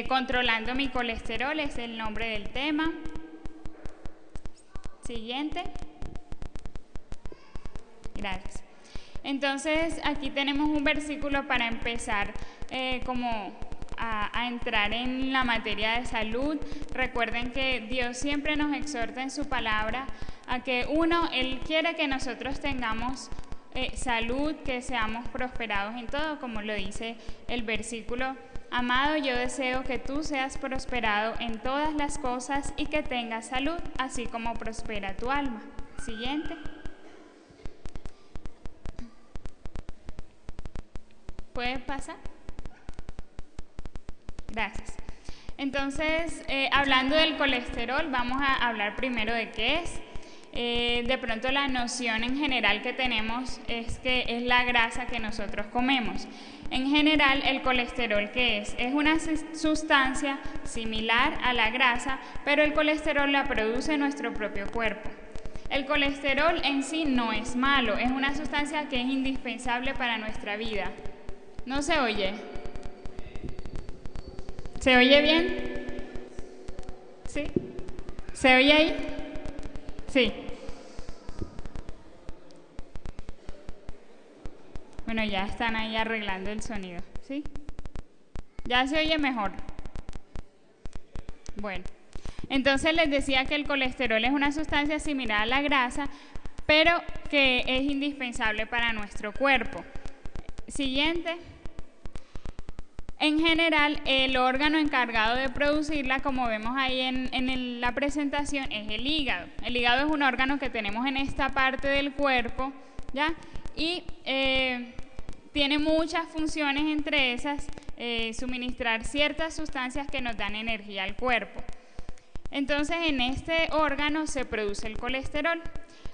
Controlando mi colesterol es el nombre del tema. Siguiente. Gracias. Entonces, aquí tenemos un versículo para empezar a entrar en la materia de salud. Recuerden que Dios siempre nos exhorta en su palabra a que Él quiere que nosotros tengamos salud, que seamos prosperados en todo, como lo dice el versículo. Amado, yo deseo que tú seas prosperado en todas las cosas y que tengas salud, así como prospera tu alma. Siguiente. ¿Puedes pasar? Gracias. Entonces, hablando del colesterol, vamos a hablar primero de qué es. De pronto la noción en general que tenemos es que es la grasa que nosotros comemos. En general, el colesterol, ¿qué es? Es una sustancia similar a la grasa, pero el colesterol la produce nuestro propio cuerpo. El colesterol en sí no es malo, es una sustancia que es indispensable para nuestra vida. ¿No se oye? ¿Se oye bien? ¿Sí? ¿Se oye ahí? Sí. Bueno, ya están ahí arreglando el sonido, ¿sí? ¿Ya se oye mejor? Bueno, entonces les decía que el colesterol es una sustancia similar a la grasa, pero que es indispensable para nuestro cuerpo. Siguiente. En general, el órgano encargado de producirla, como vemos ahí en la presentación, es el hígado. El hígado es un órgano que tenemos en esta parte del cuerpo, ¿ya? Y tiene muchas funciones, entre esas, suministrar ciertas sustancias que nos dan energía al cuerpo. Entonces, en este órgano se produce el colesterol.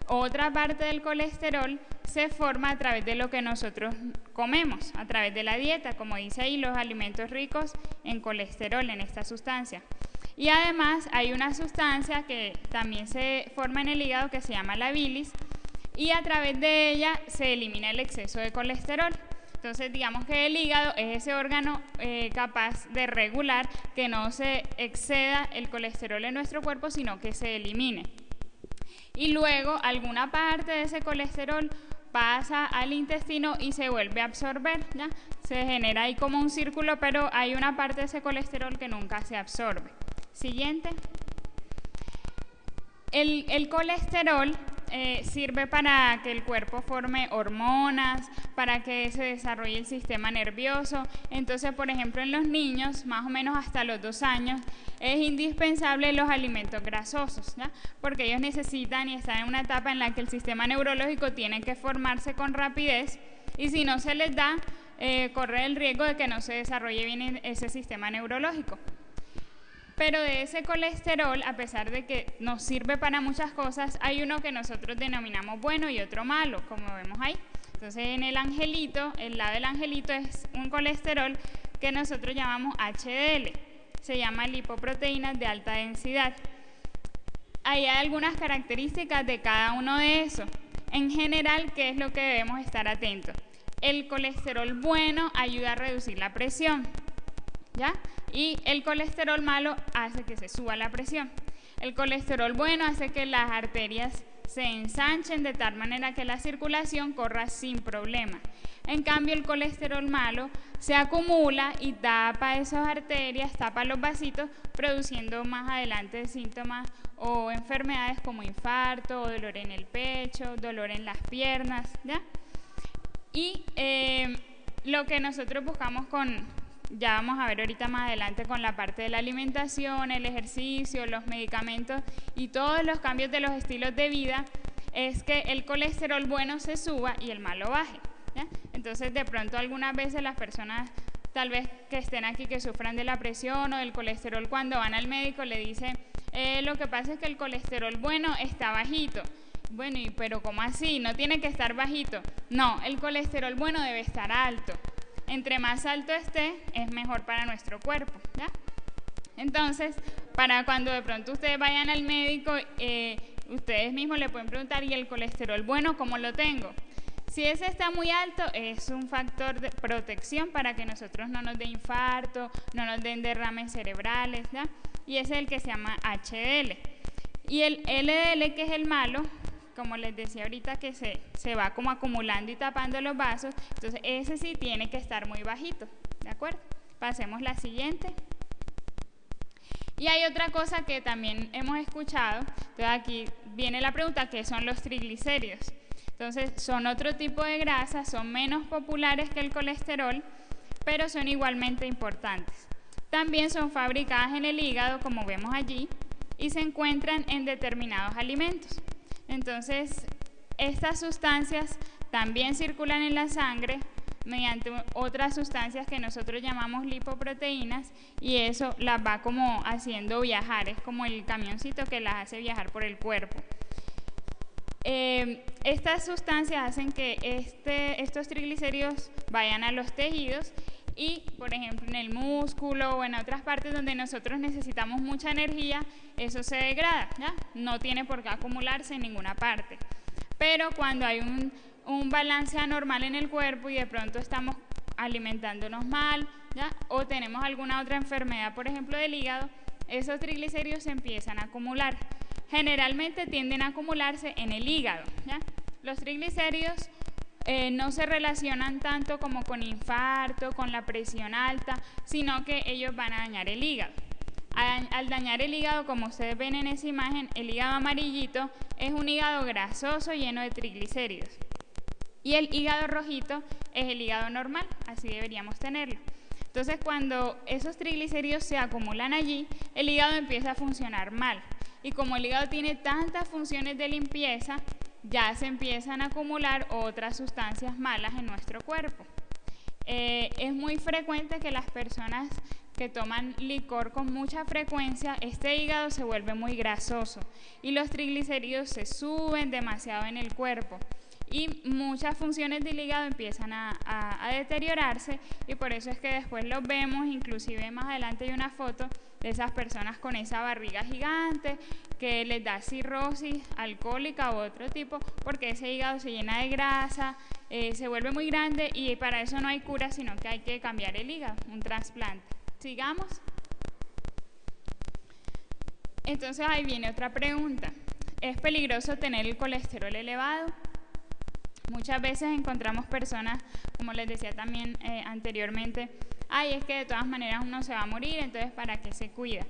Otra parte del colesterol se forma a través de lo que nosotros comemos, a través de la dieta, como dice ahí, los alimentos ricos en colesterol, en esta sustancia. Y además hay una sustancia que también se forma en el hígado que se llama la bilis, y a través de ella se elimina el exceso de colesterol. Entonces, digamos que el hígado es ese órgano capaz de regular que no se exceda el colesterol en nuestro cuerpo, sino que se elimine. Y luego alguna parte de ese colesterol pasa al intestino y se vuelve a absorber, ¿ya? Se genera ahí como un círculo, pero hay una parte de ese colesterol que nunca se absorbe. Siguiente. El colesterol sirve para que el cuerpo forme hormonas, para que se desarrolle el sistema nervioso. Entonces, por ejemplo, en los niños, más o menos hasta los 2 años, es indispensable los alimentos grasosos, ¿ya? Porque ellos necesitan y están en una etapa en la que el sistema neurológico tiene que formarse con rapidez, y si no se les da, corre el riesgo de que no se desarrolle bien ese sistema neurológico. Pero de ese colesterol, a pesar de que nos sirve para muchas cosas, hay uno que nosotros denominamos bueno y otro malo, como vemos ahí. Entonces, en el angelito, el lado del angelito es un colesterol que nosotros llamamos HDL. Se llama lipoproteínas de alta densidad. Ahí hay algunas características de cada uno de esos. En general, ¿qué es lo que debemos estar atentos? El colesterol bueno ayuda a reducir la presión, ¿ya? Y el colesterol malo hace que se suba la presión. El colesterol bueno hace que las arterias se ensanchen de tal manera que la circulación corra sin problema. En cambio, el colesterol malo se acumula y tapa esas arterias, tapa los vasitos, produciendo más adelante síntomas o enfermedades como infarto, o dolor en el pecho, dolor en las piernas, ¿ya? Y lo que nosotros buscamos ya vamos a ver ahorita más adelante con la parte de la alimentación, el ejercicio, los medicamentos y todos los cambios de los estilos de vida, es que el colesterol bueno se suba y el malo baje, ¿ya? Entonces, de pronto algunas veces las personas tal vez que estén aquí que sufran de la presión o del colesterol, cuando van al médico le dicen lo que pasa es que el colesterol bueno está bajito. Bueno, pero ¿cómo así? ¿No tiene que estar bajito? No, el colesterol bueno debe estar alto. Entre más alto esté, es mejor para nuestro cuerpo, ¿ya? Entonces, para cuando de pronto ustedes vayan al médico, ustedes mismos le pueden preguntar, ¿y el colesterol bueno cómo lo tengo? Si ese está muy alto, es un factor de protección para que nosotros no nos dé infarto, no nos den derrames cerebrales, ¿ya? Y ese es el que se llama HDL. Y el LDL, que es el malo, como les decía ahorita, que se va como acumulando y tapando los vasos, entonces ese sí tiene que estar muy bajito, ¿de acuerdo? Pasemos la siguiente. Y hay otra cosa que también hemos escuchado, entonces aquí viene la pregunta, ¿qué son los triglicéridos? Entonces son otro tipo de grasa, son menos populares que el colesterol, pero son igualmente importantes. También son fabricadas en el hígado, como vemos allí, y se encuentran en determinados alimentos. Entonces, estas sustancias también circulan en la sangre mediante otras sustancias que nosotros llamamos lipoproteínas, y eso las va como haciendo viajar, es como el camioncito que las hace viajar por el cuerpo. Estas sustancias hacen que estos triglicéridos vayan a los tejidos y, por ejemplo, en el músculo o en otras partes donde nosotros necesitamos mucha energía, eso se degrada, ¿ya? No tiene por qué acumularse en ninguna parte. Pero cuando hay un balance anormal en el cuerpo y de pronto estamos alimentándonos mal, ¿ya? O tenemos alguna otra enfermedad, por ejemplo, del hígado, esos triglicéridos se empiezan a acumular. Generalmente tienden a acumularse en el hígado, ¿ya? Los triglicéridos no se relacionan tanto como con infarto, con la presión alta, sino que ellos van a dañar el hígado. Al dañar el hígado, como ustedes ven en esa imagen, el hígado amarillito es un hígado grasoso lleno de triglicéridos. Y el hígado rojito es el hígado normal, así deberíamos tenerlo. Entonces, cuando esos triglicéridos se acumulan allí, el hígado empieza a funcionar mal. Y como el hígado tiene tantas funciones de limpieza, ya se empiezan a acumular otras sustancias malas en nuestro cuerpo. Es muy frecuente que las personas que toman licor con mucha frecuencia, este hígado se vuelve muy grasoso y los triglicéridos se suben demasiado en el cuerpo. Y muchas funciones del hígado empiezan a deteriorarse, y por eso es que después los vemos, inclusive más adelante hay una foto de esas personas con esa barriga gigante que les da cirrosis alcohólica u otro tipo, porque ese hígado se llena de grasa, se vuelve muy grande, y para eso no hay cura, sino que hay que cambiar el hígado, un trasplante. Sigamos. Entonces ahí viene otra pregunta. ¿Es peligroso tener el colesterol elevado? Muchas veces encontramos personas, como les decía también anteriormente, es que de todas maneras uno se va a morir, entonces ¿para qué se cuida?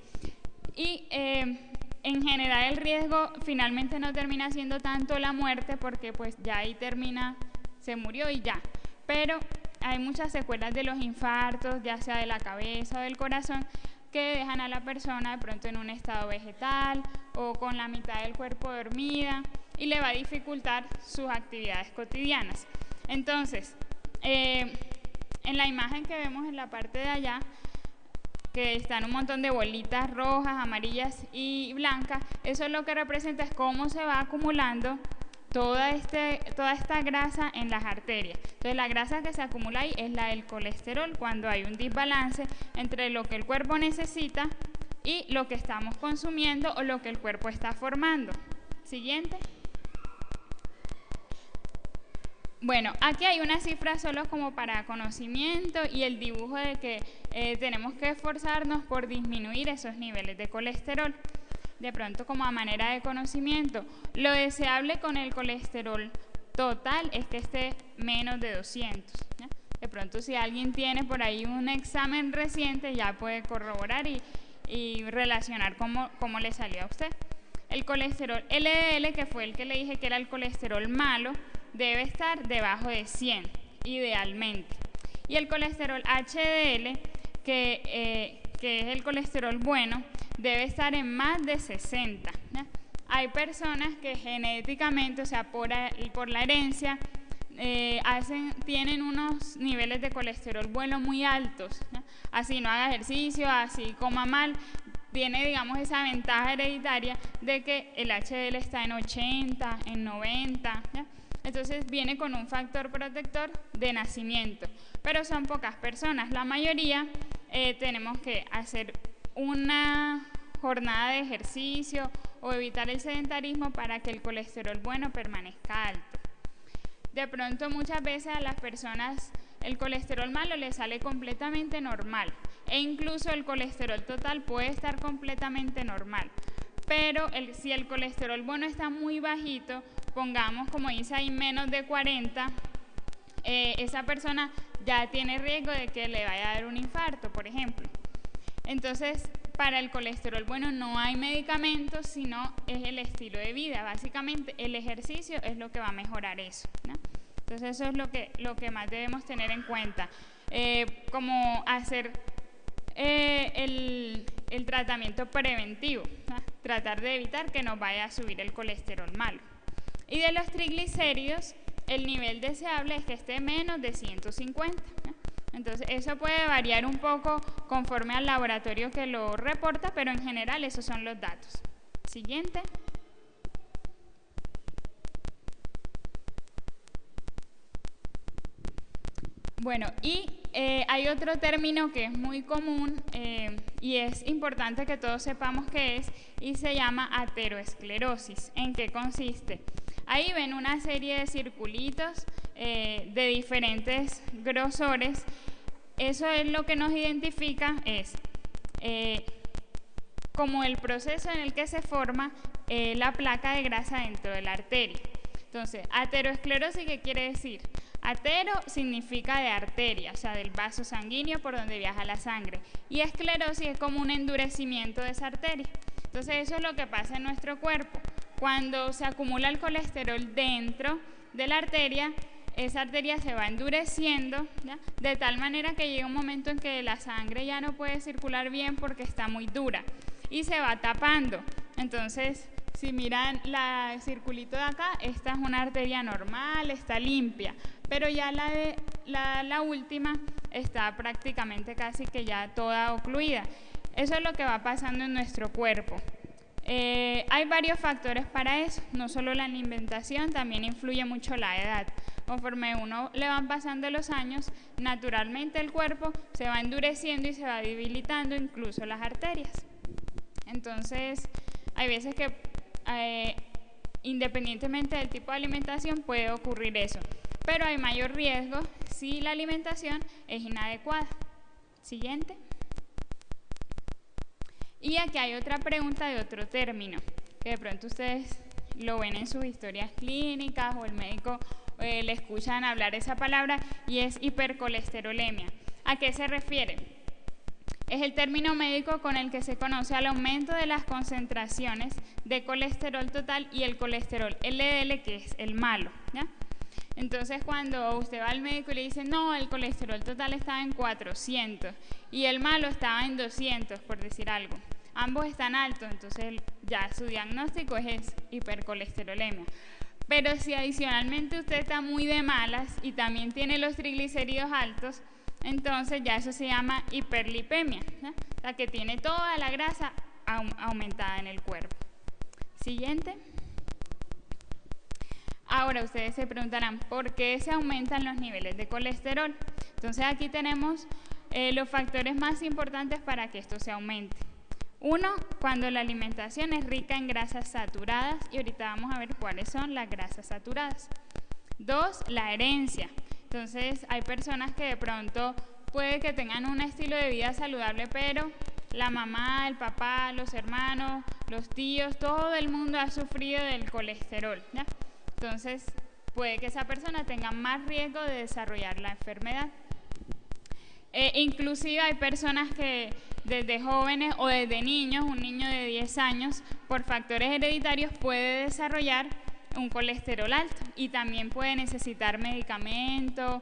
Y en general el riesgo finalmente no termina siendo tanto la muerte, porque pues ya ahí termina, se murió y ya. Pero hay muchas secuelas de los infartos, ya sea de la cabeza o del corazón, que dejan a la persona de pronto en un estado vegetal o con la mitad del cuerpo dormida, y le va a dificultar sus actividades cotidianas. Entonces, en la imagen que vemos en la parte de allá, que están un montón de bolitas rojas, amarillas y blancas, eso es lo que representa, es cómo se va acumulando toda esta grasa en las arterias. Entonces la grasa que se acumula ahí es la del colesterol, cuando hay un desbalance entre lo que el cuerpo necesita y lo que estamos consumiendo o lo que el cuerpo está formando. Siguiente. Bueno, aquí hay una cifra solo como para conocimiento y el dibujo de que tenemos que esforzarnos por disminuir esos niveles de colesterol. De pronto, como a manera de conocimiento, lo deseable con el colesterol total es que esté menos de 200, ¿ya? De pronto, si alguien tiene por ahí un examen reciente, ya puede corroborar y relacionar cómo le salió a usted. El colesterol LDL, que fue el que le dije que era el colesterol malo, debe estar debajo de 100, idealmente. Y el colesterol HDL, que es el colesterol bueno, debe estar en más de 60, ¿ya? Hay personas que genéticamente, o sea, por la herencia, tienen unos niveles de colesterol bueno muy altos, ¿ya? Así no haga ejercicio, así coma mal, tiene, digamos, esa ventaja hereditaria de que el HDL está en 80, en 90, ¿ya? Entonces viene con un factor protector de nacimiento, pero son pocas personas. La mayoría tenemos que hacer una jornada de ejercicio o evitar el sedentarismo para que el colesterol bueno permanezca alto. de pronto muchas veces a las personas el colesterol malo les sale completamente normal, e incluso el colesterol total puede estar completamente normal. Pero si el colesterol bueno está muy bajito, pongamos como dice ahí menos de 40, esa persona ya tiene riesgo de que le vaya a dar un infarto, por ejemplo. Entonces, para el colesterol bueno no hay medicamentos, sino es el estilo de vida. Básicamente el ejercicio es lo que va a mejorar eso, ¿no? Entonces eso es lo que más debemos tener en cuenta. Como hacer el tratamiento preventivo, ¿no? Tratar de evitar que nos vaya a subir el colesterol malo. Y de los triglicéridos, el nivel deseable es que esté menos de 150, ¿no? Entonces eso puede variar un poco conforme al laboratorio que lo reporta, pero en general esos son los datos. Siguiente. Bueno, y hay otro término que es muy común y es importante que todos sepamos qué es, y se llama ateroesclerosis. ¿En qué consiste? Ahí ven una serie de circulitos de diferentes grosores. Eso es lo que nos identifica, es como el proceso en el que se forma la placa de grasa dentro de la arteria. Entonces, ateroesclerosis, ¿qué quiere decir? Atero significa de arteria, o sea, del vaso sanguíneo por donde viaja la sangre. Y esclerosis es como un endurecimiento de esa arteria. Entonces, eso es lo que pasa en nuestro cuerpo. Cuando se acumula el colesterol dentro de la arteria, esa arteria se va endureciendo, ¿ya? De tal manera que llega un momento en que la sangre ya no puede circular bien porque está muy dura y se va tapando. Entonces, si miran el circulito de acá, esta es una arteria normal, está limpia, pero ya la última está prácticamente casi que ya toda ocluida. Eso es lo que va pasando en nuestro cuerpo. Hay varios factores para eso, no solo la alimentación, también influye mucho la edad. Conforme uno le van pasando los años, naturalmente el cuerpo se va endureciendo y se va debilitando, incluso las arterias. Entonces, hay veces que independientemente del tipo de alimentación puede ocurrir eso, pero hay mayor riesgo si la alimentación es inadecuada. Siguiente. Y aquí hay otra pregunta de otro término, que de pronto ustedes lo ven en sus historias clínicas o el médico le escuchan hablar esa palabra, y es hipercolesterolemia. ¿A qué se refiere? Es el término médico con el que se conoce al aumento de las concentraciones de colesterol total y el colesterol LDL, que es el malo, ¿ya? Entonces, cuando usted va al médico y le dice, no, el colesterol total estaba en 400 y el malo estaba en 200, por decir algo, ambos están altos, entonces ya su diagnóstico es hipercolesterolemia. Pero si adicionalmente usted está muy de malas y también tiene los triglicéridos altos, entonces ya eso se llama hiperlipemia, ¿no? O sea, que tiene toda la grasa aumentada en el cuerpo. Siguiente. Ahora ustedes se preguntarán, ¿por qué se aumentan los niveles de colesterol? Entonces aquí tenemos los factores más importantes para que esto se aumente. Uno, cuando la alimentación es rica en grasas saturadas, y ahorita vamos a ver cuáles son las grasas saturadas. Dos, la herencia. Entonces hay personas que de pronto puede que tengan un estilo de vida saludable, pero la mamá, el papá, los hermanos, los tíos, todo el mundo ha sufrido del colesterol, ¿ya? Entonces puede que esa persona tenga más riesgo de desarrollar la enfermedad. Inclusive hay personas que desde jóvenes o desde niños, un niño de 10 años, por factores hereditarios puede desarrollar un colesterol alto y también puede necesitar medicamento.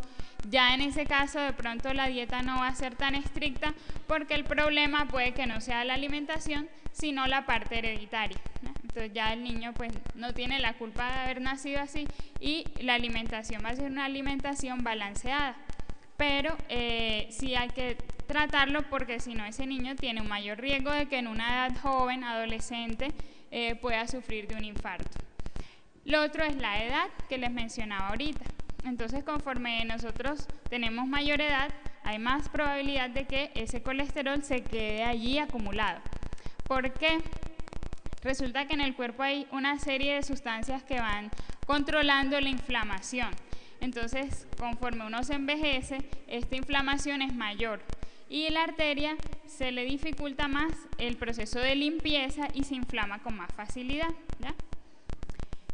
Ya en ese caso de pronto la dieta no va a ser tan estricta, porque el problema puede que no sea la alimentación, sino la parte hereditaria, ¿no? Entonces ya el niño pues no tiene la culpa de haber nacido así, y la alimentación va a ser una alimentación balanceada. Pero sí hay que tratarlo, porque si no, ese niño tiene un mayor riesgo de que en una edad joven, adolescente, pueda sufrir de un infarto. Lo otro es la edad, que les mencionaba ahorita. Entonces, conforme nosotros tenemos mayor edad, hay más probabilidad de que ese colesterol se quede allí acumulado. ¿Por qué? Resulta que en el cuerpo hay una serie de sustancias que van controlando la inflamación. Entonces, conforme uno se envejece, esta inflamación es mayor y la arteria se le dificulta más el proceso de limpieza y se inflama con más facilidad, ¿ya?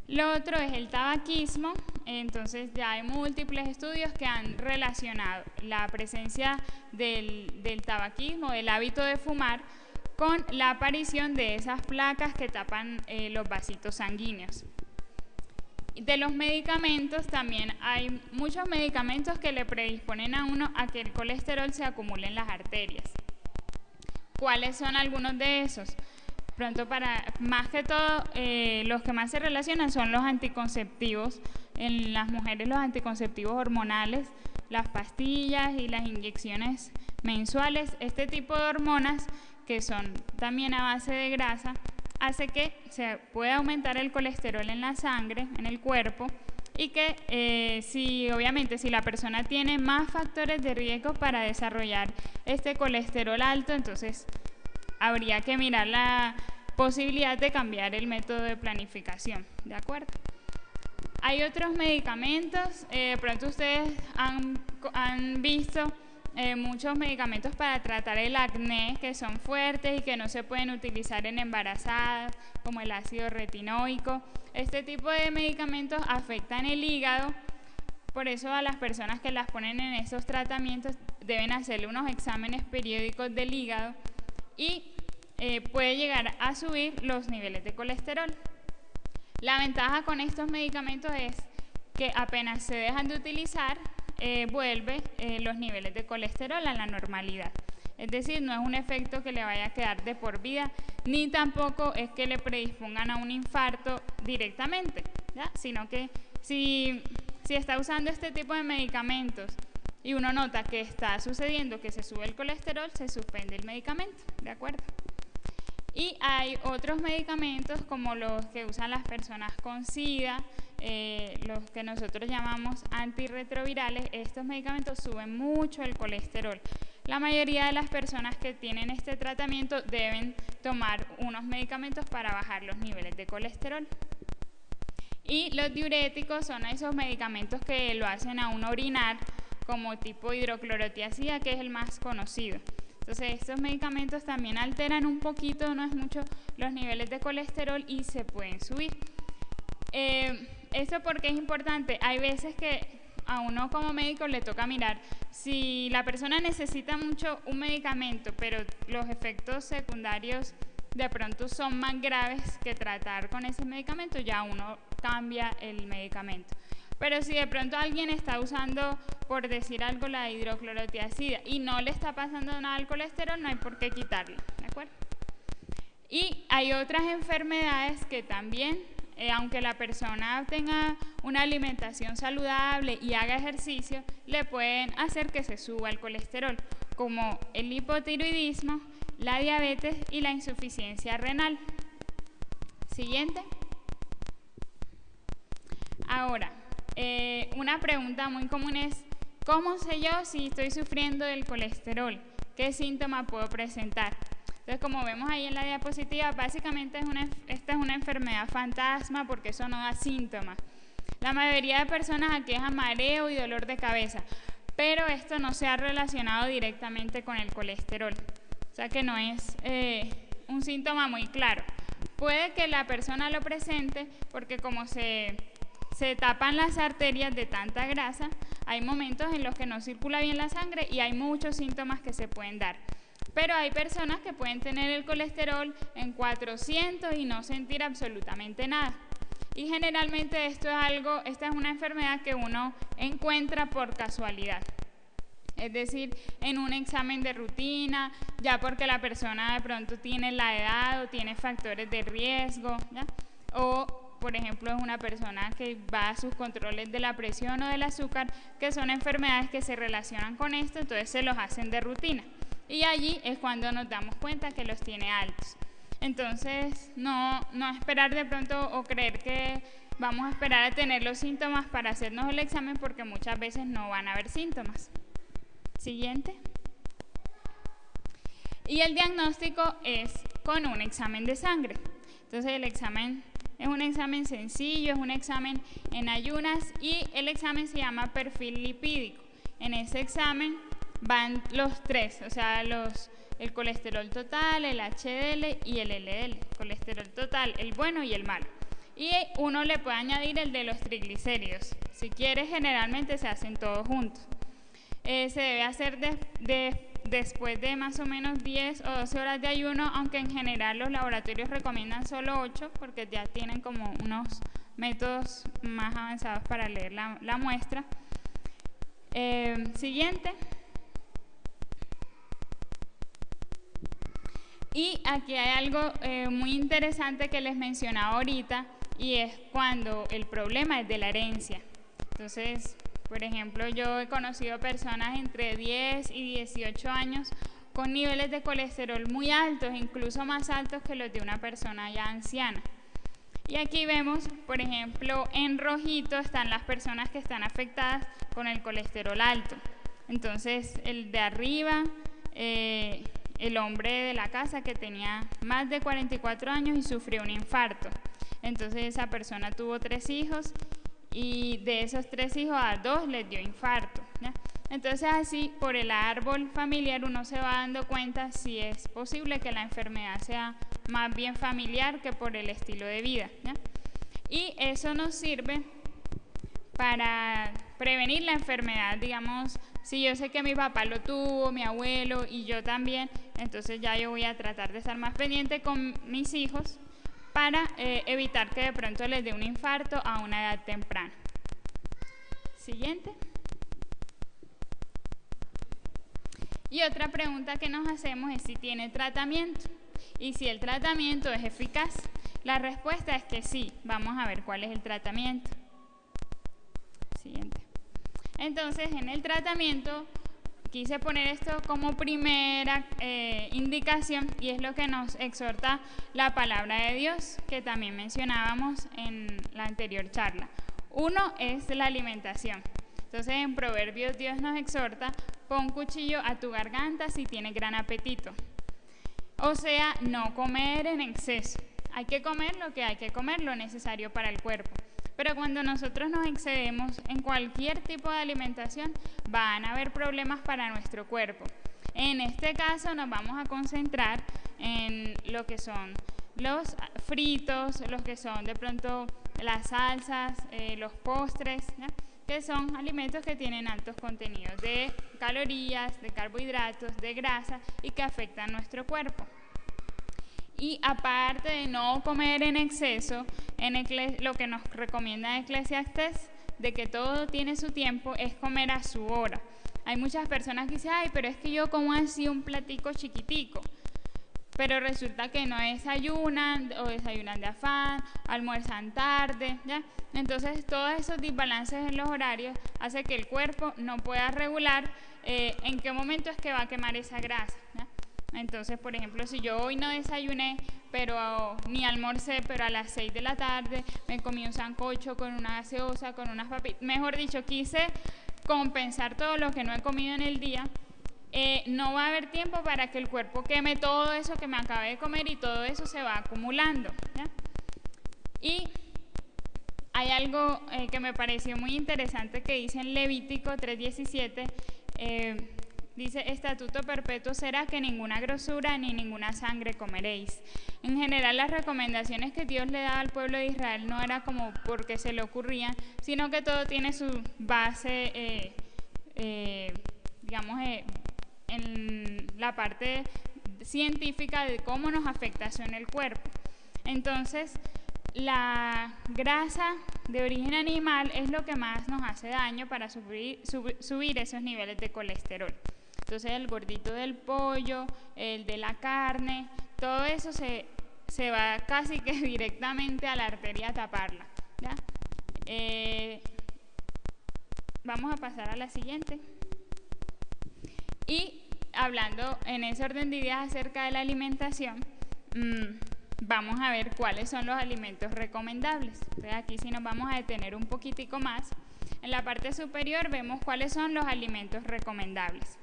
Lo otro es el tabaquismo. Entonces ya hay múltiples estudios que han relacionado la presencia del tabaquismo, del hábito de fumar, con la aparición de esas placas que tapan los vasitos sanguíneos. De los medicamentos, también hay muchos medicamentos que le predisponen a uno a que el colesterol se acumule en las arterias. ¿Cuáles son algunos de esos? Pronto, más que todo, los que más se relacionan son los anticonceptivos. En las mujeres, los anticonceptivos hormonales, las pastillas y las inyecciones mensuales. Este tipo de hormonas, que son también a base de grasa, hace que se pueda aumentar el colesterol en la sangre, en el cuerpo, y que obviamente si la persona tiene más factores de riesgo para desarrollar este colesterol alto, entonces habría que mirar la posibilidad de cambiar el método de planificación, ¿de acuerdo? Hay otros medicamentos, pronto ustedes han visto muchos medicamentos para tratar el acné que son fuertes y que no se pueden utilizar en embarazadas, como el ácido retinoico. Este tipo de medicamentos afectan el hígado, por eso a las personas que las ponen en estos tratamientos deben hacerle unos exámenes periódicos del hígado y puede llegar a subir los niveles de colesterol. La ventaja con estos medicamentos es que apenas se dejan de utilizar, vuelve los niveles de colesterol a la normalidad. Es decir, no es un efecto que le vaya a quedar de por vida, ni tampoco es que le predispongan a un infarto directamente, ¿ya? Sino que si está usando este tipo de medicamentos y uno nota que está sucediendo que se sube el colesterol, se suspende el medicamento, ¿de acuerdo? Y hay otros medicamentos como los que usan las personas con SIDA, los que nosotros llamamos antirretrovirales. Estos medicamentos suben mucho el colesterol. La mayoría de las personas que tienen este tratamiento deben tomar unos medicamentos para bajar los niveles de colesterol. Y los diuréticos son esos medicamentos que lo hacen a uno orinar, como tipo hidroclorotiazida, que es el más conocido. Entonces estos medicamentos también alteran un poquito, no es mucho, los niveles de colesterol y se pueden subir. Esto porque es importante, hay veces que a uno como médico le toca mirar si la persona necesita mucho un medicamento, pero los efectos secundarios de pronto son más graves que tratar con ese medicamento, ya uno cambia el medicamento. Pero si de pronto alguien está usando, por decir algo, la hidroclorotiazida y no le está pasando nada al colesterol, no hay por qué quitarlo, ¿de acuerdo? Y hay otras enfermedades que también, aunque la persona tenga una alimentación saludable y haga ejercicio, le pueden hacer que se suba el colesterol, como el hipotiroidismo, la diabetes y la insuficiencia renal. Siguiente. Ahora, una pregunta muy común es, ¿cómo sé yo si estoy sufriendo del colesterol? ¿Qué síntomas puedo presentar? Entonces, como vemos ahí en la diapositiva, básicamente esta es una enfermedad fantasma porque eso no da síntomas. La mayoría de personas aquejan mareo y dolor de cabeza, pero esto no se ha relacionado directamente con el colesterol. O sea que no es un síntoma muy claro. Puede que la persona lo presente porque como se tapan las arterias de tanta grasa, hay momentos en los que no circula bien la sangre y hay muchos síntomas que se pueden dar. Pero hay personas que pueden tener el colesterol en 400 y no sentir absolutamente nada. Y generalmente esta es una enfermedad que uno encuentra por casualidad. Es decir, en un examen de rutina, ya porque la persona de pronto tiene la edad o tiene factores de riesgo, ¿ya? O por ejemplo, es una persona que va a sus controles de la presión o del azúcar, que son enfermedades que se relacionan con esto, entonces se los hacen de rutina. Y allí es cuando nos damos cuenta que los tiene altos. Entonces, no esperar de pronto o creer que vamos a esperar a tener los síntomas para hacernos el examen, porque muchas veces no van a haber síntomas. Siguiente. Y el diagnóstico es con un examen de sangre. Entonces, el examen Es un examen sencillo, es un examen en ayunas y el examen se llama perfil lipídico. En ese examen van los tres, o sea, el colesterol total, el HDL y el LDL. Colesterol total, el bueno y el malo. Y uno le puede añadir el de los triglicéridos. Si quiere, generalmente se hacen todos juntos. Se debe hacer después de más o menos 10 o 12 horas de ayuno, aunque en general los laboratorios recomiendan solo 8 porque ya tienen como unos métodos más avanzados para leer la muestra. Siguiente. Y aquí hay algo muy interesante que les mencionaba ahorita, y es cuando el problema es de la herencia. Entonces, por ejemplo, yo he conocido personas entre 10 y 18 años con niveles de colesterol muy altos, incluso más altos que los de una persona ya anciana. Y aquí vemos, por ejemplo, en rojito están las personas que están afectadas con el colesterol alto. Entonces, el de arriba, el hombre de la casa que tenía más de 44 años y sufrió un infarto. Entonces, esa persona tuvo 3 hijos y de esos 3 hijos a 2 les dio infarto, ¿ya? Entonces, así por el árbol familiar uno se va dando cuenta si es posible que la enfermedad sea más bien familiar que por el estilo de vida, ¿ya? Y eso nos sirve para prevenir la enfermedad. Digamos, si yo sé que mi papá lo tuvo, mi abuelo y yo también, entonces ya yo voy a tratar de estar más pendiente con mis hijos para evitar que de pronto les dé un infarto a una edad temprana. Siguiente. Y otra pregunta que nos hacemos es si tiene tratamiento y si el tratamiento es eficaz. La respuesta es que sí. Vamos a ver cuál es el tratamiento. Siguiente. Entonces, en el tratamiento quise poner esto como primera indicación, y es lo que nos exhorta la palabra de Dios, que también mencionábamos en la anterior charla. Uno es la alimentación. Entonces, en Proverbios Dios nos exhorta: pon cuchillo a tu garganta si tienes gran apetito. O sea, no comer en exceso. Hay que comer lo que hay que comer, lo necesario para el cuerpo. Pero cuando nosotros nos excedemos en cualquier tipo de alimentación, van a haber problemas para nuestro cuerpo. En este caso nos vamos a concentrar en lo que son los fritos, los que son de pronto las salsas, los postres, ¿ya? Que son alimentos que tienen altos contenidos de calorías, de carbohidratos, de grasa y que afectan nuestro cuerpo. Y aparte de no comer en exceso, lo que nos recomienda Eclesiastés, de que todo tiene su tiempo, es comer a su hora. Hay muchas personas que dicen: ay, pero es que yo como así un platico chiquitico. Pero resulta que no desayunan, o desayunan de afán, almuerzan tarde, ¿ya? Entonces, todos esos desbalances en los horarios hace que el cuerpo no pueda regular en qué momento es que va a quemar esa grasa, ¿ya? Entonces, por ejemplo, si yo hoy no desayuné, pero ni almorcé, pero a las 6 de la tarde me comí un sancocho con una gaseosa, con unas papitas, mejor dicho, quise compensar todo lo que no he comido en el día, no va a haber tiempo para que el cuerpo queme todo eso que me acabé de comer, y todo eso se va acumulando, ¿ya? Y hay algo que me pareció muy interesante que dice en Levítico 3:17, dice: estatuto perpetuo será que ninguna grosura ni ninguna sangre comeréis. En general, las recomendaciones que Dios le daba al pueblo de Israel no era como porque se le ocurrían, sino que todo tiene su base, digamos, en la parte científica de cómo nos afecta eso en el cuerpo. Entonces, la grasa de origen animal es lo que más nos hace daño para subir esos niveles de colesterol. Entonces, el gordito del pollo, el de la carne, todo eso se va casi que directamente a la arteria a taparla, ¿ya? Vamos a pasar a la siguiente. Y hablando en ese orden de ideas acerca de la alimentación, vamos a ver cuáles son los alimentos recomendables. Entonces, aquí sí nos vamos a detener un poquitico más. En la parte superior vemos cuáles son los alimentos recomendables.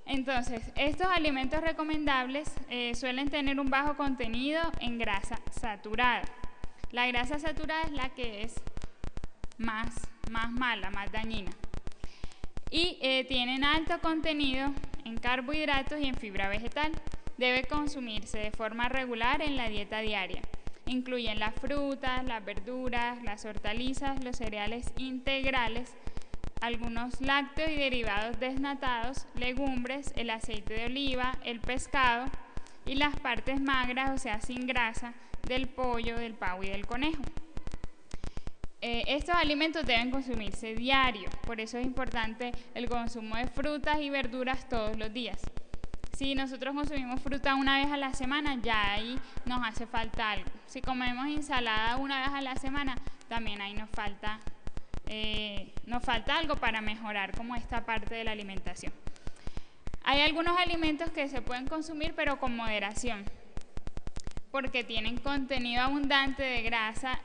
Entonces, estos alimentos recomendables suelen tener un bajo contenido en grasa saturada. La grasa saturada es la que es más mala, más dañina. Y tienen alto contenido en carbohidratos y en fibra vegetal. Debe consumirse de forma regular en la dieta diaria. Incluyen las frutas, las verduras, las hortalizas, los cereales integrales, algunos lácteos y derivados desnatados, legumbres, el aceite de oliva, el pescado y las partes magras, o sea, sin grasa, del pollo, del pavo y del conejo. Estos alimentos deben consumirse diario, por eso es importante el consumo de frutas y verduras todos los días. Si nosotros consumimos fruta una vez a la semana, ya ahí nos hace falta algo. Si comemos ensalada una vez a la semana, también ahí nos falta algo para mejorar como esta parte de la alimentación. Hay algunos alimentos que se pueden consumir, pero con moderación, porque tienen contenido abundante de grasa,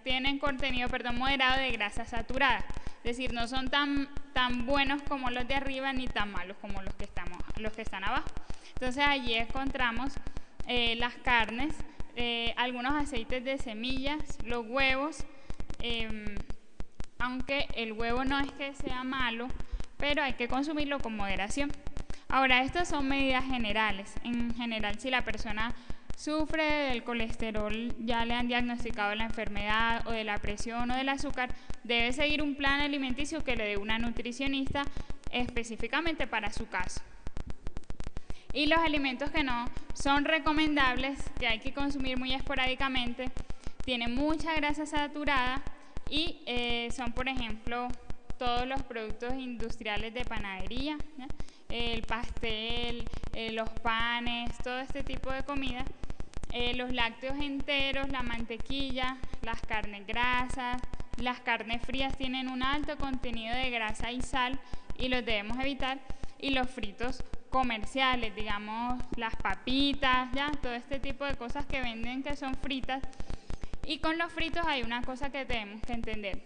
tienen contenido moderado de grasa saturada. Es decir, no son tan buenos como los de arriba ni tan malos como los que están abajo. Entonces allí encontramos las carnes, algunos aceites de semillas, los huevos, aunque el huevo no es que sea malo, pero hay que consumirlo con moderación. Ahora, estas son medidas generales. En general, si la persona sufre del colesterol, ya le han diagnosticado la enfermedad o de la presión o del azúcar, debe seguir un plan alimenticio que le dé una nutricionista específicamente para su caso. Y los alimentos que no son recomendables, que hay que consumir muy esporádicamente, tienen mucha grasa saturada y son, por ejemplo, todos los productos industriales de panadería, ¿no? El pastel, los panes, todo este tipo de comida, los lácteos enteros, la mantequilla, las carnes grasas, las carnes frías tienen un alto contenido de grasa y sal y los debemos evitar, y los fritos comerciales, digamos las papitas, ya todo este tipo de cosas que venden que son fritas. Y con los fritos hay una cosa que tenemos que entender,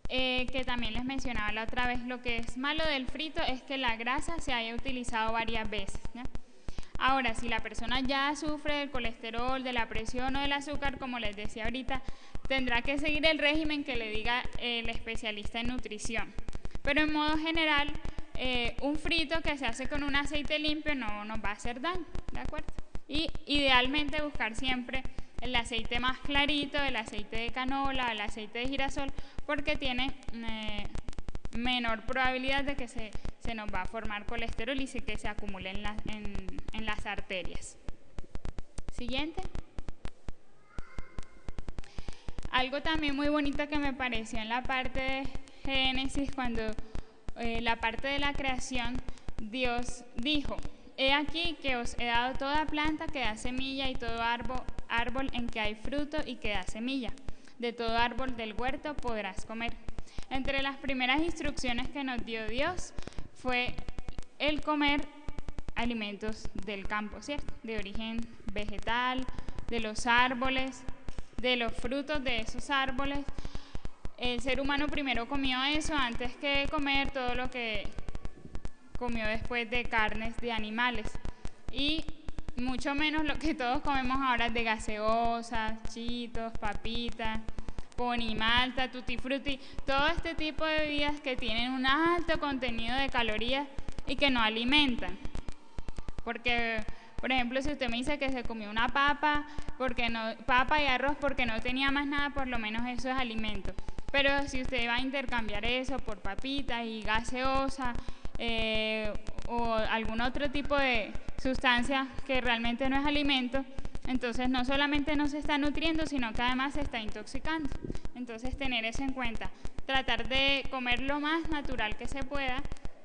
que también les mencionaba la otra vez. Lo que es malo del frito es que la grasa se haya utilizado varias veces, ¿no? Ahora, si la persona ya sufre del colesterol, de la presión o del azúcar, como les decía ahorita, tendrá que seguir el régimen que le diga el especialista en nutrición. Pero en modo general, un frito que se hace con un aceite limpio no nos va a hacer daño, ¿de acuerdo? Y idealmente buscar siempre el aceite más clarito, el aceite de canola, el aceite de girasol, porque tiene menor probabilidad de que se nos va a formar colesterol y que se acumule en las arterias. Siguiente. Algo también muy bonito que me pareció en la parte de Génesis, cuando la parte de la creación, Dios dijo: he aquí que os he dado toda planta que da semilla y todo árbol en que hay fruto y que da semilla. De todo árbol del huerto podrás comer. Entre las primeras instrucciones que nos dio Dios fue el comer alimentos del campo, ¿cierto? De origen vegetal, de los árboles, de los frutos de esos árboles. El ser humano primero comió eso antes que comer todo lo que comió después de carnes de animales, y mucho menos lo que todos comemos ahora de gaseosas, chitos, papitas, pony malta, tutti frutti, todo este tipo de bebidas que tienen un alto contenido de calorías y que no alimentan. Porque, por ejemplo, si usted me dice que se comió una papa y arroz porque no tenía más nada, por lo menos eso es alimento. Pero si usted va a intercambiar eso por papitas y gaseosa, o algún otro tipo de sustancia que realmente no es alimento, entonces no solamente no se está nutriendo, sino que además se está intoxicando. Entonces tener eso en cuenta, tratar de comer lo más natural que se pueda,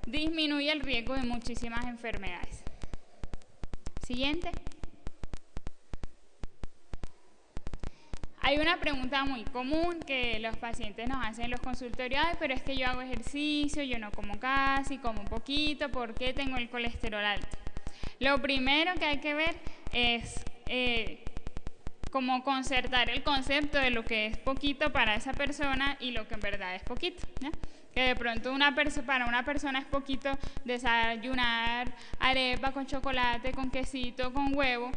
disminuye el riesgo de muchísimas enfermedades. Siguiente. Hay una pregunta muy común que los pacientes nos hacen en los consultorios: pero es que yo hago ejercicio, yo no como casi, como un poquito, ¿por qué tengo el colesterol alto? Lo primero que hay que ver es como concertar el concepto de lo que es poquito para esa persona y lo que en verdad es poquito, ¿no? Que de pronto para una persona es poquito desayunar arepa con chocolate, con quesito, con huevo,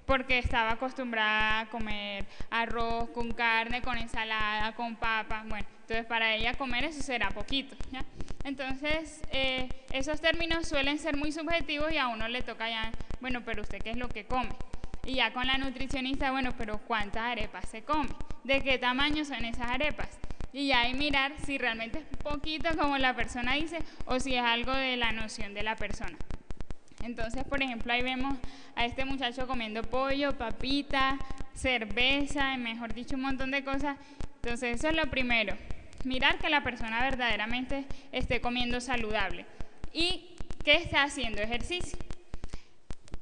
porque estaba acostumbrada a comer arroz con carne, con ensalada, con papa. Bueno, entonces para ella comer eso será poquito, ¿ya? Entonces, esos términos suelen ser muy subjetivos y a uno le toca ya, bueno, pero ¿usted qué es lo que come? Y ya con la nutricionista, bueno, pero ¿cuántas arepas se come? ¿De qué tamaño son esas arepas? Y ya hay mirar si realmente es poquito como la persona dice o si es algo de la noción de la persona. Entonces, por ejemplo, ahí vemos a este muchacho comiendo pollo, papita, cerveza, mejor dicho, un montón de cosas. Entonces, eso es lo primero. Mirar que la persona verdaderamente esté comiendo saludable y que esté haciendo ejercicio.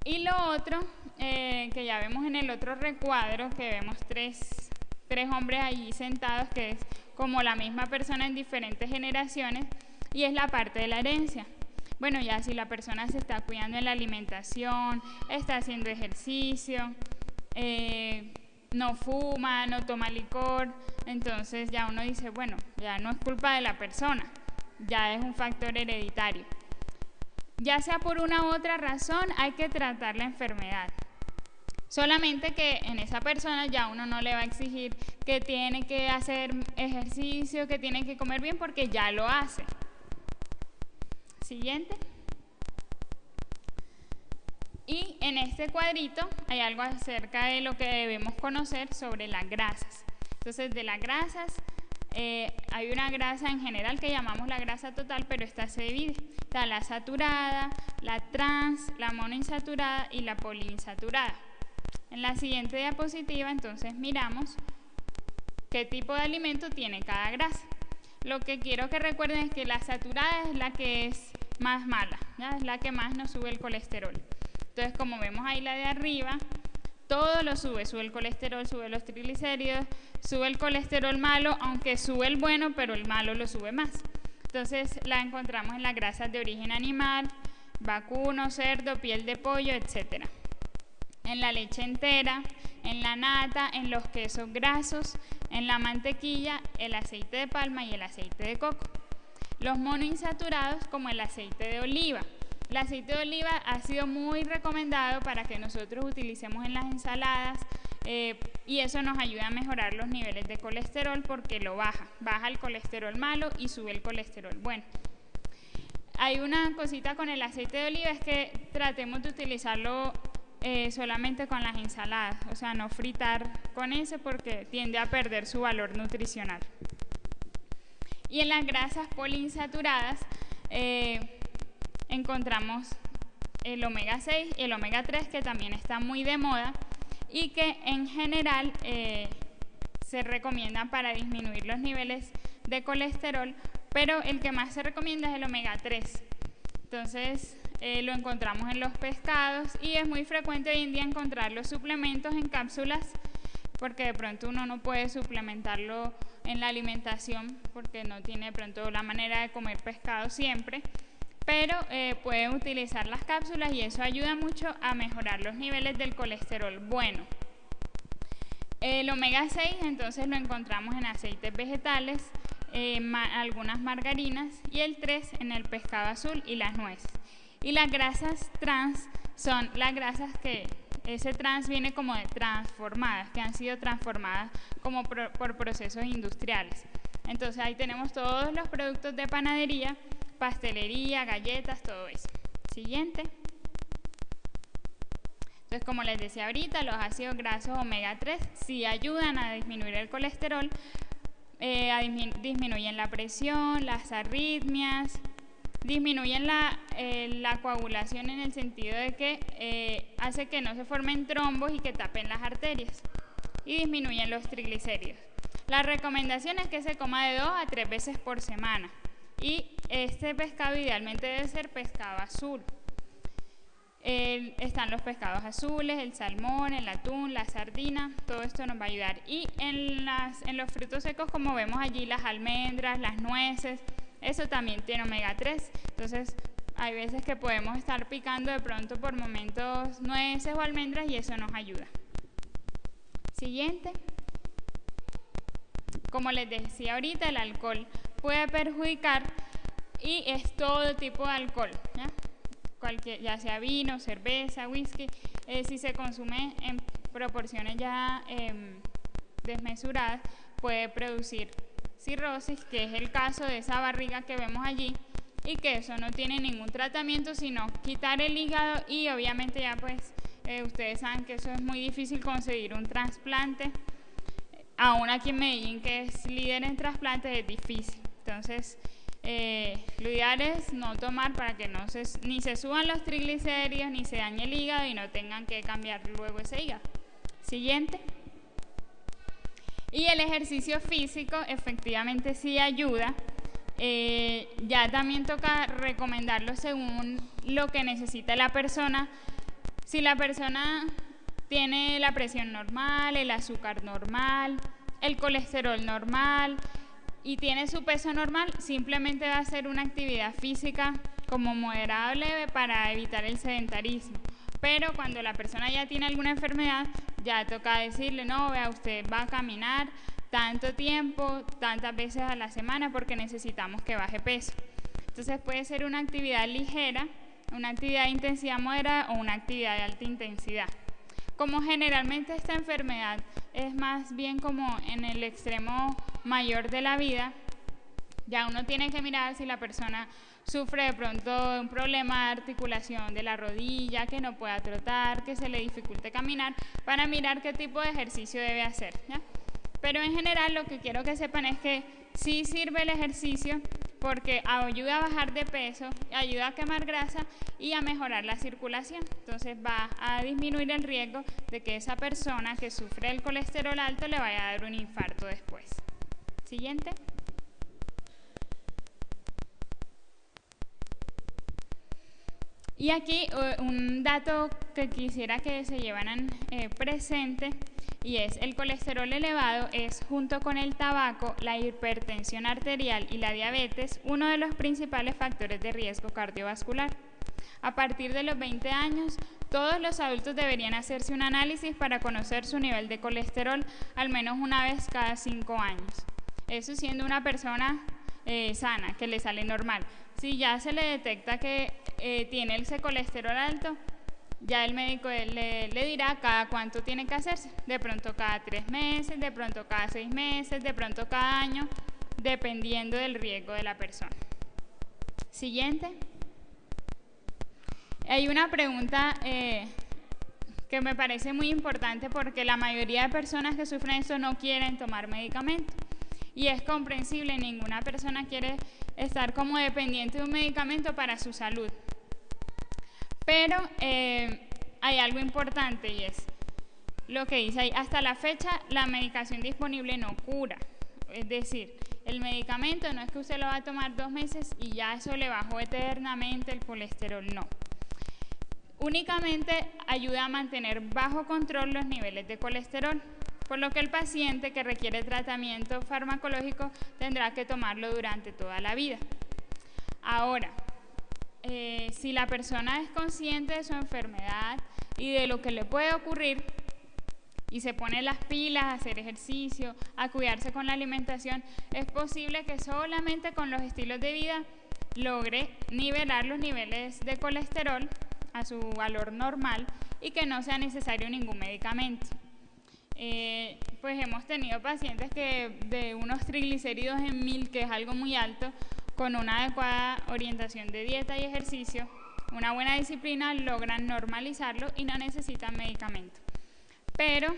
Y lo otro, que ya vemos en el otro recuadro, que vemos tres hombres allí sentados, que es como la misma persona en diferentes generaciones, y es la parte de la herencia. Bueno, ya si la persona se está cuidando en la alimentación, está haciendo ejercicio, no fuma, no toma licor, entonces ya uno dice, bueno, ya no es culpa de la persona, ya es un factor hereditario. Ya sea por una u otra razón, hay que tratar la enfermedad. Solamente que en esa persona ya uno no le va a exigir que tiene que hacer ejercicio, que tiene que comer bien, porque ya lo hace. Siguiente. Y en este cuadrito hay algo acerca de lo que debemos conocer sobre las grasas. Entonces, de las grasas, hay una grasa en general que llamamos la grasa total, pero esta se divide. Está la saturada, la trans, la monoinsaturada y la poliinsaturada. En la siguiente diapositiva, entonces, miramos qué tipo de alimento tiene cada grasa. Lo que quiero que recuerden es que la saturada es la que es más mala, ¿ya? Es la que más nos sube el colesterol. Entonces, como vemos ahí la de arriba, todo lo sube el colesterol, sube los triglicéridos, sube el colesterol malo, aunque sube el bueno, pero el malo lo sube más. Entonces, la encontramos en las grasas de origen animal, vacuno, cerdo, piel de pollo, etc. En la leche entera, en la nata, en los quesos grasos, en la mantequilla, el aceite de palma y el aceite de coco. Los monoinsaturados como el aceite de oliva. El aceite de oliva ha sido muy recomendado para que nosotros utilicemos en las ensaladas y eso nos ayuda a mejorar los niveles de colesterol porque lo baja el colesterol malo y sube el colesterol bueno. Hay una cosita con el aceite de oliva, es que tratemos de utilizarlo solamente con las ensaladas, o sea, no fritar con ese porque tiende a perder su valor nutricional. Y en las grasas poliinsaturadas encontramos el omega 6 y el omega 3, que también está muy de moda y que en general se recomiendan para disminuir los niveles de colesterol, pero el que más se recomienda es el omega 3. Entonces lo encontramos en los pescados y es muy frecuente hoy en día encontrar los suplementos en cápsulas, porque de pronto uno no puede suplementarlo en la alimentación porque no tiene de pronto la manera de comer pescado siempre, pero pueden utilizar las cápsulas y eso ayuda mucho a mejorar los niveles del colesterol bueno. El omega 6 entonces lo encontramos en aceites vegetales, algunas margarinas, y el 3 en el pescado azul y las nueces. Y las grasas trans son las grasas que ese trans viene como de transformadas, que han sido transformadas como por procesos industriales. Entonces ahí tenemos todos los productos de panadería, pastelería, galletas, todo eso. Siguiente. Entonces, como les decía ahorita, los ácidos grasos omega 3 sí ayudan a disminuir el colesterol, disminuyen la presión, las arritmias, disminuyen la coagulación en el sentido de que hace que no se formen trombos y que tapen las arterias, y disminuyen los triglicéridos. La recomendación es que se coma de 2 a 3 veces por semana y este pescado idealmente debe ser pescado azul. Están los pescados azules, el salmón, el atún, la sardina, todo esto nos va a ayudar. Y en los frutos secos, como vemos allí, las almendras, las nueces, eso también tiene omega 3. Entonces hay veces que podemos estar picando de pronto por momentos nueces o almendras y eso nos ayuda. Siguiente. Como les decía ahorita, el alcohol puede perjudicar y es todo tipo de alcohol, ¿ya? ya sea vino, cerveza, whisky, si se consume en proporciones ya desmesuradas, puede producir cirrosis, que es el caso de esa barriga que vemos allí, y que eso no tiene ningún tratamiento sino quitar el hígado, y obviamente ya pues ustedes saben que eso es muy difícil conseguir un trasplante. Aún aquí en Medellín, que es líder en trasplantes, es difícil. Entonces, lo ideal es no tomar para que ni se suban los triglicéridos, ni se dañe el hígado y no tengan que cambiar luego ese hígado. Siguiente. Y el ejercicio físico efectivamente sí ayuda. Ya también toca recomendarlo según lo que necesita la persona. Si la persona tiene la presión normal, el azúcar normal, el colesterol normal y tiene su peso normal, simplemente va a hacer una actividad física como moderada o leve para evitar el sedentarismo. Pero cuando la persona ya tiene alguna enfermedad, ya toca decirle, no, vea, usted va a caminar tanto tiempo, tantas veces a la semana, porque necesitamos que baje peso. Entonces puede ser una actividad ligera, una actividad de intensidad moderada o una actividad de alta intensidad. Como generalmente esta enfermedad es más bien como en el extremo mayor de la vida, ya uno tiene que mirar si la persona sufre de pronto de un problema de articulación de la rodilla, que no pueda trotar, que se le dificulte caminar, para mirar qué tipo de ejercicio debe hacer, ¿ya? Pero en general lo que quiero que sepan es que sí sirve el ejercicio porque ayuda a bajar de peso, ayuda a quemar grasa y a mejorar la circulación. Entonces va a disminuir el riesgo de que esa persona que sufre el colesterol alto le vaya a dar un infarto después. Siguiente. Y aquí un dato que quisiera que se llevaran presente, y es el colesterol elevado es, junto con el tabaco, la hipertensión arterial y la diabetes, uno de los principales factores de riesgo cardiovascular. A partir de los 20 años, todos los adultos deberían hacerse un análisis para conocer su nivel de colesterol al menos una vez cada 5 años. Eso siendo una persona sana, que le sale normal. Si ya se le detecta que tiene ese colesterol alto, ya el médico le dirá cada cuánto tiene que hacerse. De pronto cada 3 meses, de pronto cada 6 meses, de pronto cada año, dependiendo del riesgo de la persona. Siguiente. Hay una pregunta que me parece muy importante porque la mayoría de personas que sufren esto no quieren tomar medicamentos. Y es comprensible, ninguna persona quiere estar como dependiente de un medicamento para su salud. Pero hay algo importante, y es lo que dice ahí: hasta la fecha la medicación disponible no cura. Es decir, el medicamento no es que usted lo va a tomar 2 meses y ya eso le bajó eternamente el colesterol, no. Únicamente ayuda a mantener bajo control los niveles de colesterol, por lo que el paciente que requiere tratamiento farmacológico tendrá que tomarlo durante toda la vida. Ahora, si la persona es consciente de su enfermedad y de lo que le puede ocurrir y se pone las pilas a hacer ejercicio, a cuidarse con la alimentación, es posible que solamente con los estilos de vida logre nivelar los niveles de colesterol a su valor normal y que no sea necesario ningún medicamento. Pues hemos tenido pacientes que de unos triglicéridos en 1000, que es algo muy alto, con una adecuada orientación de dieta y ejercicio, una buena disciplina, logran normalizarlo y no necesitan medicamento. Pero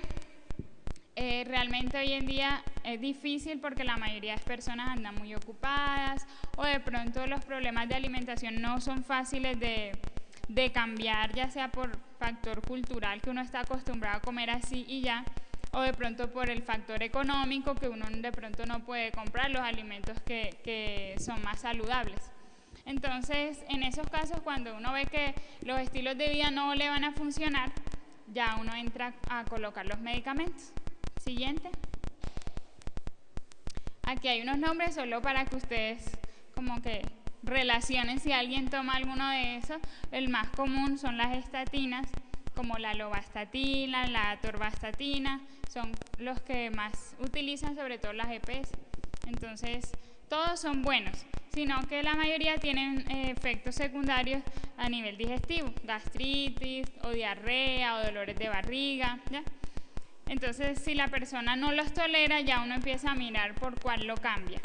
realmente hoy en día es difícil porque la mayoría de personas andan muy ocupadas, o de pronto los problemas de alimentación no son fáciles de cambiar, ya sea por factor cultural, que uno está acostumbrado a comer así y ya, o de pronto por el factor económico, que uno de pronto no puede comprar los alimentos que son más saludables. Entonces, en esos casos, cuando uno ve que los estilos de vida no le van a funcionar, ya uno entra a colocar los medicamentos. Siguiente. Aquí hay unos nombres solo para que ustedes como que relacionen si alguien toma alguno de esos. El más común son las estatinas, como la lovastatina, la atorvastatina, son los que más utilizan, sobre todo las EPS. Entonces, todos son buenos. sino que la mayoría tienen efectos secundarios a nivel digestivo, gastritis o diarrea o dolores de barriga, ¿ya? Entonces, si la persona no los tolera, ya uno empieza a mirar por cuál lo cambia.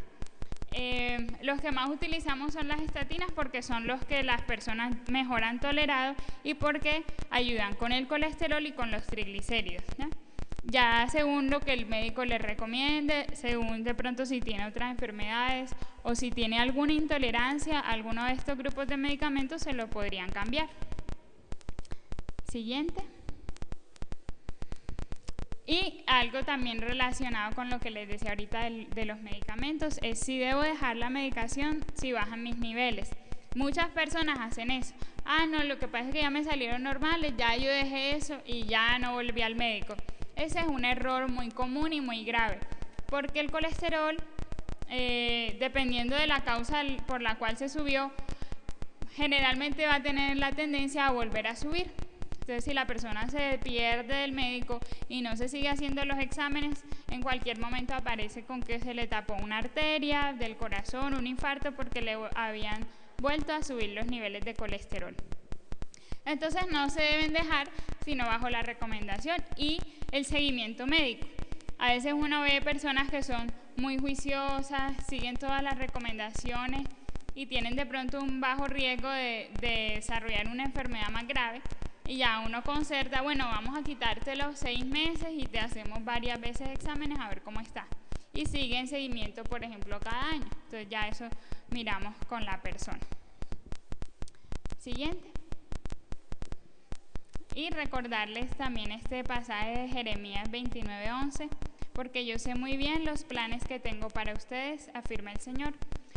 Los que más utilizamos son las estatinas porque son los que las personas mejor han tolerado y porque ayudan con el colesterol y con los triglicéridos, ¿ya? Ya según lo que el médico le recomiende, según de pronto si tiene otras enfermedades o si tiene alguna intolerancia a alguno de estos grupos de medicamentos, se lo podrían cambiar. Siguiente. Y algo también relacionado con lo que les decía ahorita de los medicamentos es si debo dejar la medicación si bajan mis niveles. Muchas personas hacen eso. Ah, no, lo que pasa es que ya me salieron normales, ya yo dejé eso y ya no volví al médico. Ese es un error muy común y muy grave, porque el colesterol, dependiendo de la causa por la cual se subió, generalmente va a tener la tendencia a volver a subir. Entonces, si la persona se pierde del médico y no se sigue haciendo los exámenes, en cualquier momento aparece con que se le tapó una arteria del corazón, un infarto, porque le habían vuelto a subir los niveles de colesterol. Entonces, no se deben dejar sino bajo la recomendación y el seguimiento médico. A veces uno ve personas que son muy juiciosas, siguen todas las recomendaciones y tienen de pronto un bajo riesgo de desarrollar una enfermedad más grave. Y ya uno concerta, bueno, vamos a quitarte los 6 meses y te hacemos varias veces exámenes a ver cómo está. Y sigue en seguimiento, por ejemplo, cada año. Entonces ya eso miramos con la persona. Siguiente. Y recordarles también este pasaje de Jeremías 29:11, porque yo sé muy bien los planes que tengo para ustedes, afirma el Señor,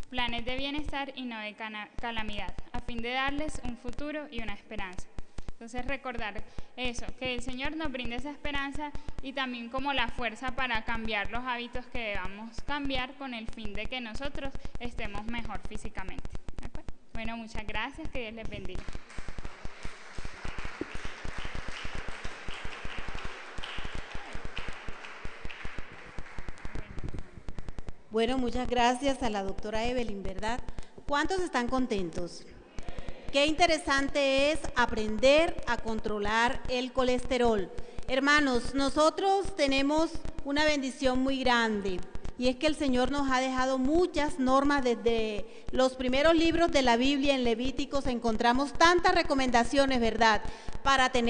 planes de bienestar y no de calamidad, a fin de darles un futuro y una esperanza. Entonces recordar eso, que el Señor nos brinde esa esperanza y también como la fuerza para cambiar los hábitos que debamos cambiar con el fin de que nosotros estemos mejor físicamente. ¿De acuerdo? Bueno, muchas gracias, que Dios les bendiga. Bueno, muchas gracias a la doctora Evelyn, ¿verdad? ¿Cuántos están contentos? Qué interesante es aprender a controlar el colesterol. Hermanos, nosotros tenemos una bendición muy grande y es que el Señor nos ha dejado muchas normas. Desde los primeros libros de la Biblia en Levíticos encontramos tantas recomendaciones, ¿verdad?, para tener